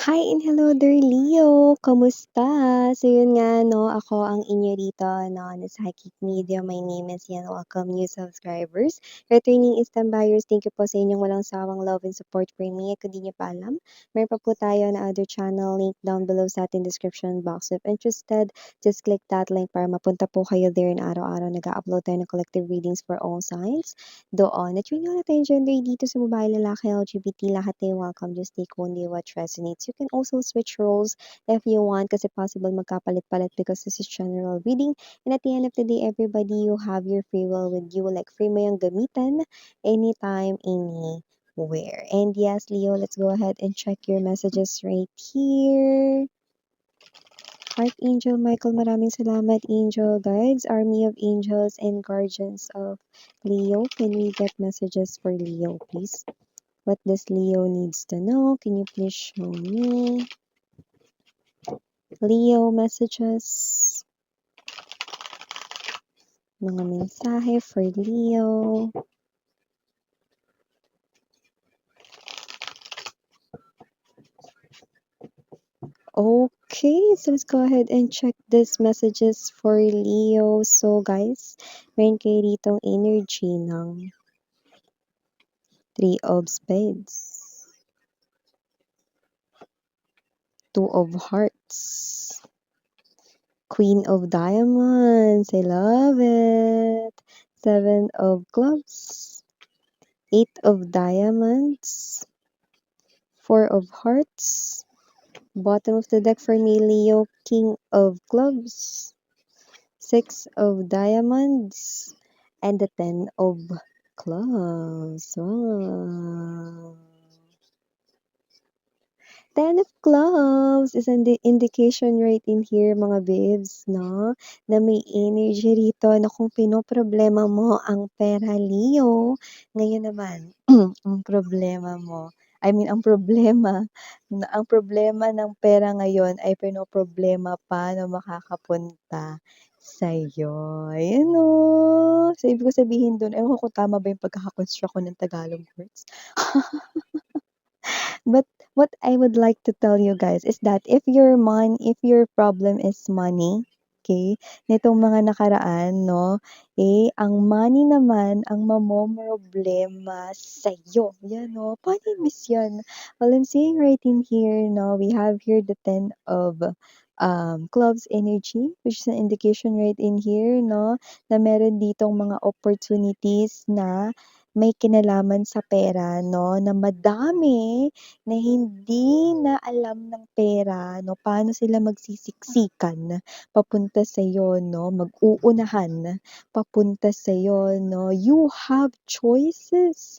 Hi and hello there, Leo! Kamusta? So yun nga, no, ako ang inyo rito, no, na Psychic Media. My name is Yan. Welcome new subscribers. Returning instant buyers, thank you po sa inyong walang sawang love and support for me. Kung di nyo pa alam, meron pa po tayo na other channel, link down below sa ating description box. If interested, just click that link para mapunta po kayo there na araw-araw nag-upload tayo ng collective readings for all signs. Doon, at yun nga natin gender dito sa babae, lalaki, LGBT, lahat ay welcome. Just take only what resonates. You can also switch roles if you want kasi possible magkapalit-palit because this is general reading. And at the end of the day, everybody, you have your free will with you. Like free mo yung gamitan anytime, anywhere. And yes, Leo, let's go ahead and check your messages right here. Archangel Michael, maraming salamat. Angel guides, army of angels and guardians of Leo. Can we get messages for Leo, please? What does Leo needs to know? Can you please show me? Leo messages. Mga mensahe for Leo. Okay, so let's go ahead and check these messages for Leo. So guys, meron kayo ditong energy ng Three of Spades, Two of Hearts, Queen of Diamonds, I love it, Seven of Clubs, Eight of Diamonds, Four of Hearts, bottom of the deck for me, Leo, King of Clubs, Six of Diamonds, and the Ten of Clubs. Wow. Ten of Clubs is an indication right in here, mga babes, no? Na may energy rito na kung pinoproblema mo ang pera, Leo, ngayon naman, ang problema mo, ang problema ng pera ngayon ay pinoproblema pa na makakapunta sa'yo. Ayan o. So, ibig ko sabihin dun, ewan ko kung tama ba yung pagkakakonstruct ko ng Tagalog words. But what I would like to tell you guys is that if your problem is money, okay, nitong mga nakaraan, no, ang money naman ang mamomroblema sa'yo. Yan, no, paano miss yan? Well, I'm seeing right in here, no, we have here the Ten of clubs energy, which is an indication right in here, no, na meron ditong mga opportunities na may kinalaman sa pera, no, na madami na hindi na alam ng pera, no, paano sila magsisiksikan papunta sa'yo, no, mag-uunahan papunta sa'yo, no. You have choices,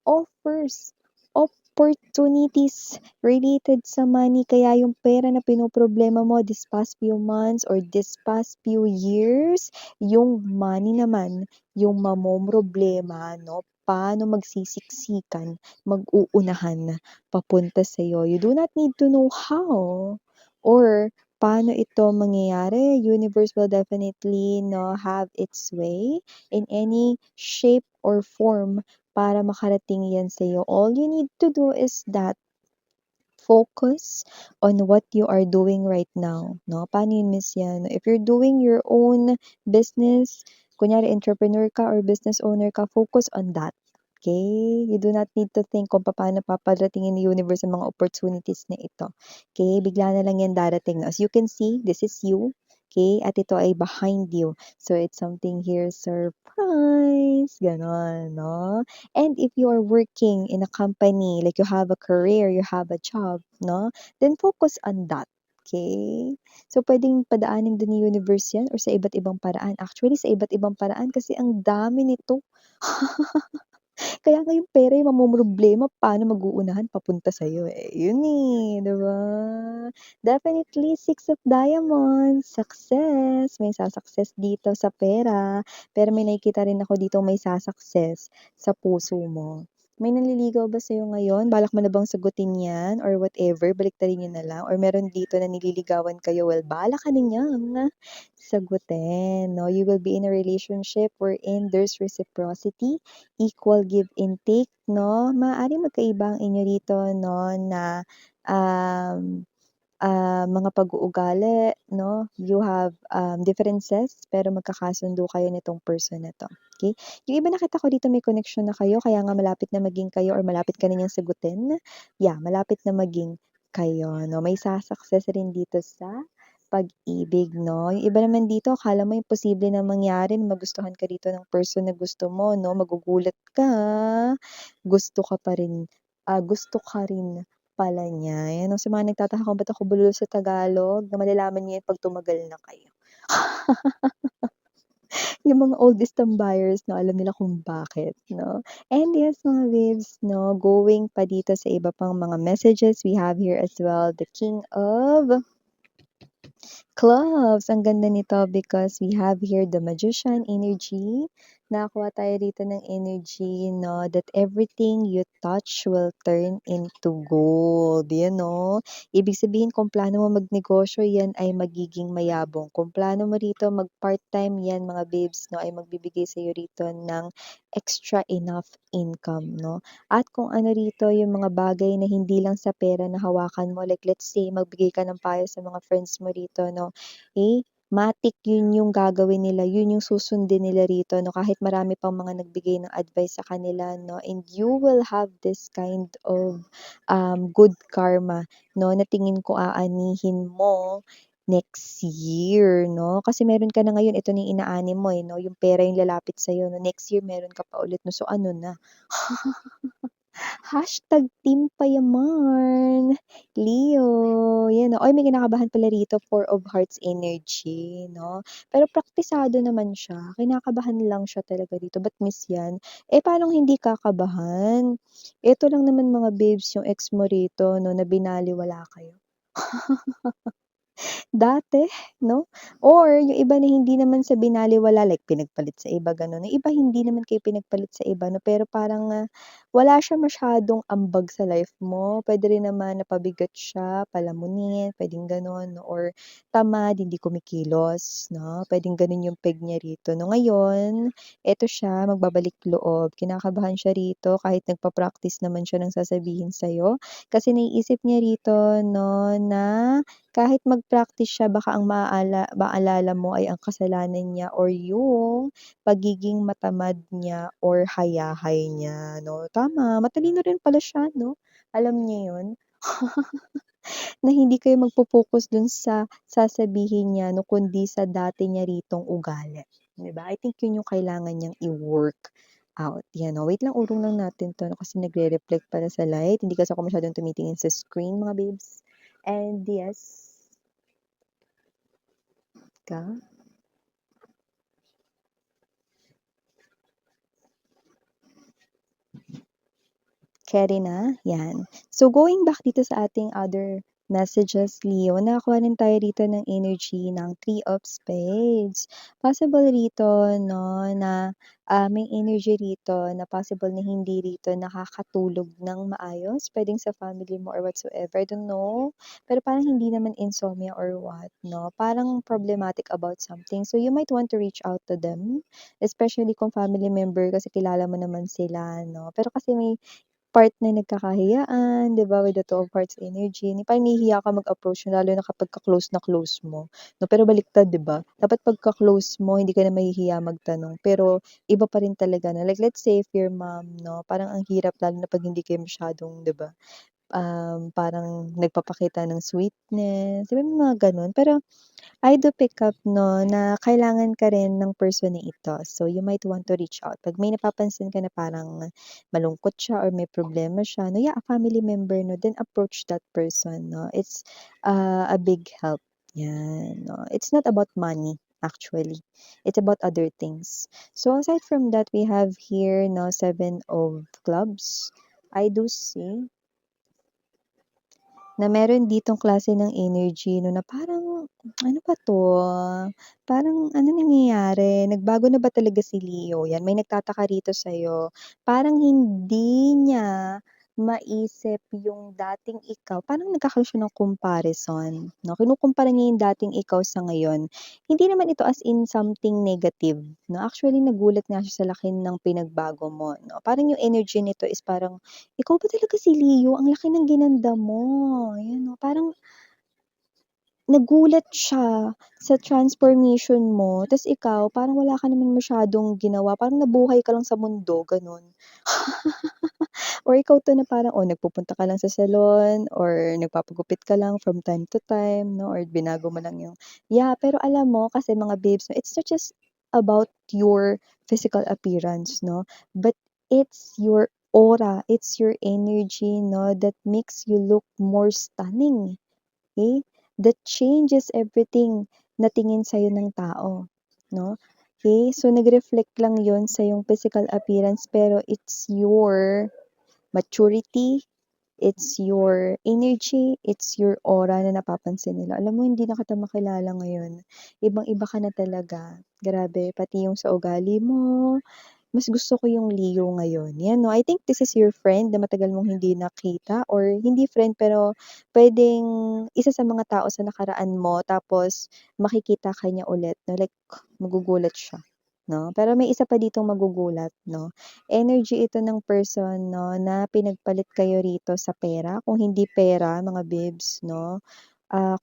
offers, opportunities related sa money. Kaya yung pera na pinoproblema mo this past few months or this past few years, yung money naman, yung mamomroblema, no, paano magsisiksikan, mag-uunahan papunta sa'yo. You do not need to know how or paano ito mangyayari. Universe will definitely, no, have its way in any shape or form para makarating yan sa'yo. All you need to do is that focus on what you are doing right now, no? Paano yun, miss yan? If you're doing your own business, kunyari entrepreneur ka or business owner ka, focus on that. Okay? You do not need to think kung paano paparatingin ni universe ang mga opportunities na ito. Okay? Bigla na lang yan darating. As you can see, this is you. Okay? At ito ay behind you. So, it's something here, surprise. Ganon, no? And if you are working in a company, like you have a career, you have a job, no? Then focus on that. Okay? So, pwedeng padaanin din ni universe yan or sa iba't ibang paraan. Actually, sa iba't ibang paraan kasi ang dami nito. Kaya nga yung pera yung mamomroblema, paano mag-uunahan papunta sa'yo eh. Yun eh, di ba? Definitely, Six of Diamonds, success. May sasucess dito sa pera. Pero may nakikita rin ako dito may sasucess sa puso mo. May nanliligaw ba sa'yo ngayon? Balak mo na bang sagutin 'yan or whatever, baliktarin niyo na lang or meron dito na nililigawan kayo, well, bahala ka na niyang sagutin 'no. You will be in a relationship wherein there's reciprocity, equal give and take 'no. Maaaring magkaiba ang inyo rito 'no na, um mga pag-uugali 'no, you have, differences pero magkakasundo kayo nitong person na 'to, okey? Yung iba nakita ko dito may connection na kayo kaya nga malapit na maging kayo or malapit ka na niyang sagutin. Yeah, malapit na maging kayo 'no, may sa-success rin dito sa pag-ibig 'no. Yung iba naman dito akala mo imposible na mangyari na magustuhan ka dito ng person na gusto mo 'no, magugulat ka, gusto ka rin pala niya. Yan ang sa mga nagtataka kung ba't ako bulol sa Tagalog, na malalaman niyo 'yan 'pag tumagal na kayo. Yung mga oldest tambayers 'no, alam nila kung bakit 'no. And yes, mga babes 'no, going pa dito sa iba pang mga messages, we have here as well the King of Clubs. Ang ganda nito because we have here the Magician energy. Nakakuha tayo dito ng energy 'no, that everything you touch will turn into gold, 'yan 'no. Ibig sabihin kung plano mo magnegosyo, 'yan ay magiging mayabong. Kung plano mo rito mag-part-time, 'yan mga babes 'no, ay magbibigay sa'yo rito ng extra enough income 'no. At kung ano rito yung mga bagay na hindi lang sa pera na hawakan mo, like let's say magbigay ka ng payo sa mga friends mo rito 'no, matic yun yung gagawin nila, yun yung susundin nila rito 'no, kahit marami pang mga nagbigay ng advice sa kanila 'no, and you will have this kind of, good karma 'no, na tingin ko aanihin mo next year 'no. Kasi meron ka na ngayon, ito na yung inaani mo, eh 'no, yung pera yung lalapit sa'yo 'no, next year meron ka pa ulit 'no, so ano na. Hashtag Team Payaman, Leo, 'yan, oh. Uy, may kinakabahan pala rito, Four of Hearts energy 'no, pero praktisado naman siya, kinakabahan lang siya talaga dito, ba't miss 'yan? Eh, paanong hindi kakabahan? Eto lang naman mga babes yung ex mo rito 'no, na binalewala kayo. Dati 'no, or yung iba na hindi naman sa binalewala like pinagpalit sa iba gano'n, yung iba hindi naman kayo pinagpalit sa iba 'no, pero parang, wala siya masyadong ambag sa life mo. Puwede rin naman na pabigat siya, palamunin, puwedeng gano'n 'no, or tamad, hindi kumikilos 'no, puwedeng gano'n yung peg niya rito 'no. Ngayon, eto siya magbabalik loob, kinakabahan siya rito kahit nagpa-practice naman siya ng sasabihin sa'yo, kasi naiisip niya rito 'no na kahit mag-practice siya baka ang maalala mo ay ang kasalanan niya or yung pagiging matamad niya or hayahay niya 'no. Tama, matalino rin pala siya 'no, alam niya yun. Na hindi kayo magfo-focus dun sa sasabihin niya 'no, kundi sa dati niya ritong ugali, 'di ba? I think yun yung kailangan niyang i-work out, 'yan oh. Wait lang, urong lang natin 'to 'no, kasi nagre-reflect pala sa light, hindi kasi ako masyadong tumitingin sa screen mga babes. And yes, ka carry na, 'yan. So, going back dito sa ating other messages, Leo, nakakuha rin tayo rito ng energy ng Three of Spades. Possible rito 'no, na, may energy rito na possible na hindi rito nakakatulog ng maayos, puwedeng sa family mo or whatsoever, I don't know. Pero parang hindi naman insomnia or what 'no, parang problematic about something. So, you might want to reach out to them, especially kung family member kasi kilala mo naman sila 'no. Pero kasi may part na nagkakahiyaan, 'di ba, with the Two of Hearts energy, parang nahihiya ka mag-approach lalo na kapag ka-close na close mo, 'no. Pero baliktad, 'di ba? Dapat pagka-close mo hindi ka na mahihiya magtanong, pero iba pa rin talaga na like let's say if your mom 'no, parang ang hirap lalo na 'pag hindi kayo masyadong, 'di ba, parang nagpapakita ng sweetness, 'di ba, may mga gano'n. Pero I do pick up 'no, na kailangan ka rin ng person na ito. So, you might want to reach out. 'Pag may napapansin ka na parang malungkot siya or may problema siya 'no, yeah, a family member 'no, then approach that person 'no. It's, a big help, 'yan 'no. It's not about money actually, it's about other things. So, aside from that, we have here 'no, Seven of Clubs. I do see na meron ditong klase ng energy 'no, na parang Ano ba 'to? Parang ano nangyayari, nagbago na ba talaga si Leo? 'Yan may nagtataka rito sa'yo. Parang hindi niya maisip yung dating ikaw, parang nagkakaroon siya ng comparison 'no, kinukumpara niya yung dating ikaw sa ngayon. Hindi naman ito as in something negative 'no, actually nagulat nga siya sa laki ng pinagbago mo 'no. Parang yung energy nito is parang, "Ikaw ba talaga si Leo? Ang laki ng ginanda mo." 'Yan 'no, parang nagulat siya sa transformation mo, ta's ikaw parang wala ka naman masyadong ginawa, parang nabuhay ka lang sa mundo, gano'n. Or ikaw 'to na parang, nagpupunta ka lang sa salon or nagpapagupit ka lang from time to time 'no, or binago mo lang yung pero alam mo kasi mga babes 'no, it's not just about your physical appearance 'no, but it's your aura, it's your energy 'no, that makes you look more stunning. Okay, that changes everything na tingin sa'yo ng tao, 'no? Okay, so nag-reflect lang yon sa yung physical appearance pero it's your maturity, it's your energy, it's your aura na napapansin nila. Alam mo hindi na kita makilala ngayon, ibang-iba ka na talaga. Grabe, pati yung sa ugali mo, mas gusto ko yung Leo ngayon. 'Yan 'no, I think this is your friend na matagal mong hindi nakita or hindi friend pero puwedeng isa sa mga tao sa nakaraan mo tapos makikita ka niya ulit 'no, like magugulat siya 'no. Pero may isa pa ditong magugulat 'no, energy ito ng person 'no na pinagpalit kayo rito sa pera, kung hindi pera mga babes 'no,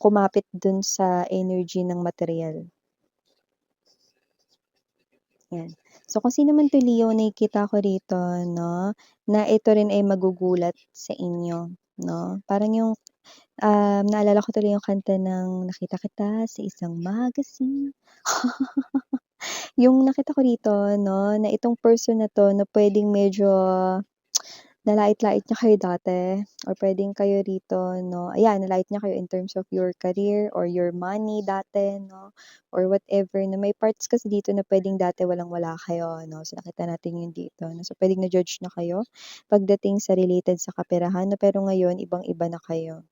kumapit dun sa energy ng materyal. 'Yan. So, kung sino man 'to Leo, nakikita ko rito 'no, na ito rin ay magugulat sa inyo 'no. Parang yung, naalala ko tuloy yung kanta ng "Nakita kita sa isang magazine." Yung nakita ko rito 'no, na itong person na 'to na puwedeng medyo nalait-lait niya kayo dati or puwedeng kayo rito 'no, ayan nalait niya kayo in terms of your career or your money dati 'no, or whatever na may parts kasi dito na puwedeng dati walang-wala kayo 'no. So, nakita natin yun dito 'no. So, puwedeng na-judge na kayo pagdating sa related sa kaperahan 'no, pero ngayon ibang-iba na kayo.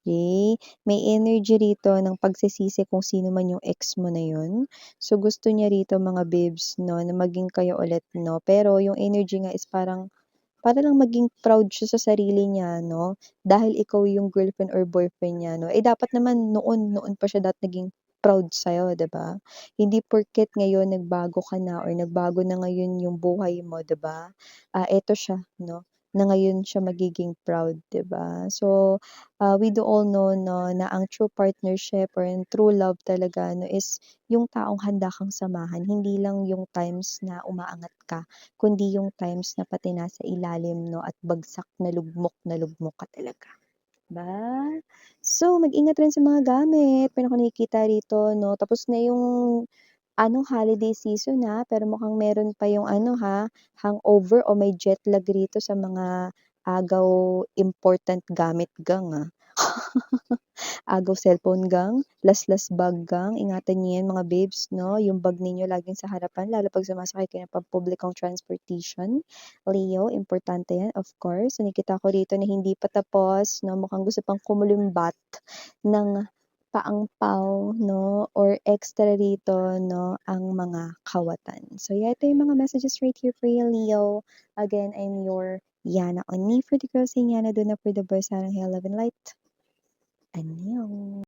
Okey, may energy rito ng pagsisisi kung sino man yung ex mo na yun. So, gusto niya rito mga babes 'no, na maging kayo ulit 'no, pero yung energy nga is parang para lang maging proud siya sa sarili niya 'no, dahil ikaw yung girlfriend or boyfriend niya 'no. Eh, dapat naman noon pa siya naging proud sa'yo 'di ba? Hindi porket ngayon nagbago ka na or nagbago na ngayon yung buhay mo 'di ba, eto siya 'no, na ngayon siya magiging proud 'di ba? So, we do all know 'no, na ang true partnership or yung true love talaga ano is yung taong handa kang samahan, hindi lang yung times na umaangat ka kundi yung times na pati nasa ilalim 'no at bagsak na lugmok ka talaga, 'di ba? So, mag-ingat rin sa mga gamit, meron akong nakikita rito 'no, tapos na yung holiday season, pero mukhang meron pa yung hangover o may jet lag rito sa mga agaw important gamit gang, Agaw cellphone gang, laslas bag gang, ingatan niyo 'yan mga babes 'no, yung bag ninyo laging sa harapan lalo 'pag sumasakay kayo ng pampublikong transportation. Leo, importante 'yan of course. Nakikita ko rito na hindi pa tapos 'no, mukhang gusto pang kumulumbat ng paangpaw 'no or extra rito 'no, ang mga kawatan. So yeah, ito yung mga messages right here for you, Leo. Again, I'm your Yana on me for the girls saying Yana, do not for the boys, sarang hair, love and light. 안녕.